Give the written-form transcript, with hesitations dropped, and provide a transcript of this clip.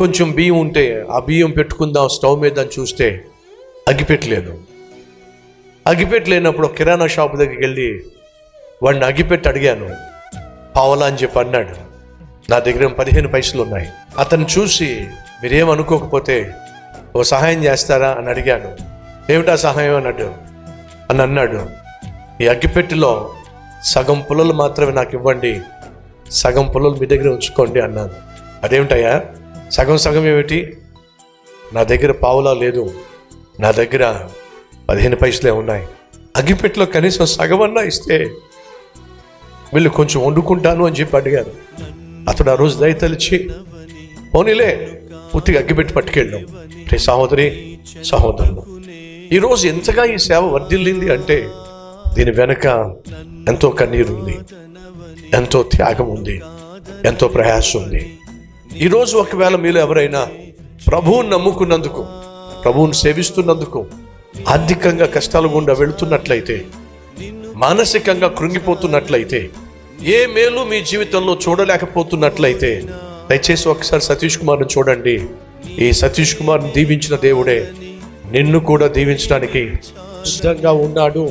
కొంచెం బియ్యం ఉంటే ఆ బియ్యం పెట్టుకుందాం స్టవ్ మీద అని చూస్తే అగ్గిపెట్టలేదు. అగ్గిపెట్టలేనప్పుడు కిరాణా షాప్ దగ్గరికి వెళ్ళి వాడిని అగ్గిపెట్టి అడిగాను. పావలా అని చెప్పి అన్నాడు. నా దగ్గర 15 పైసలు ఉన్నాయి. అతను చూసి మీరేమనుకోకపోతే ఓ సహాయం చేస్తారా అని అడిగాను. ఏమిటా సహాయం అని అన్నాడు. ఈ అగ్గిపెట్టిలో సగం పుల్లలు మాత్రమే నాకు ఇవ్వండి, సగం పుల్లలు మీ దగ్గర ఉంచుకోండి అన్నాను. అదేమిటయ్యా సగం సగం ఏమిటి? నా దగ్గర పావులా లేదు, నా దగ్గర 15 పైసలే ఉన్నాయి. అగ్గిపెట్టిలో కనీసం సగమన్నా ఇస్తే వీళ్ళు కొంచెం వండుకుంటాను అని చెప్పి అడిగారు. అతడు ఆ రోజు దయతలిచి పోనీలే పూర్తిగా అగ్గిపెట్టి పట్టుకెళ్ళాం. సహోదరి సహోదరులు, ఈరోజు ఎంతగా ఈ సేవ వర్ధిల్లింది అంటే దీని వెనక ఎంతో కన్నీరు ఉంది, ఎంతో త్యాగం ఉంది, ఎంతో ప్రయాసం ఉంది. ఈరోజు ఒకవేళ మీలో ఎవరైనా ప్రభువుని నమ్ముకున్నందుకు, ప్రభువుని సేవిస్తున్నందుకు ఆర్థికంగా కష్టాల గుండా వెళుతున్నట్లయితే, మానసికంగా కృంగిపోతున్నట్లయితే, ఏ మేలు మీ జీవితంలో చూడలేకపోతున్నట్లయితే దయచేసి ఒకసారి సతీష్ కుమార్ని చూడండి. ఈ సతీష్ కుమార్ని దీవించిన దేవుడే నిన్ను కూడా దీవించడానికి సిద్ధంగా ఉన్నాడు.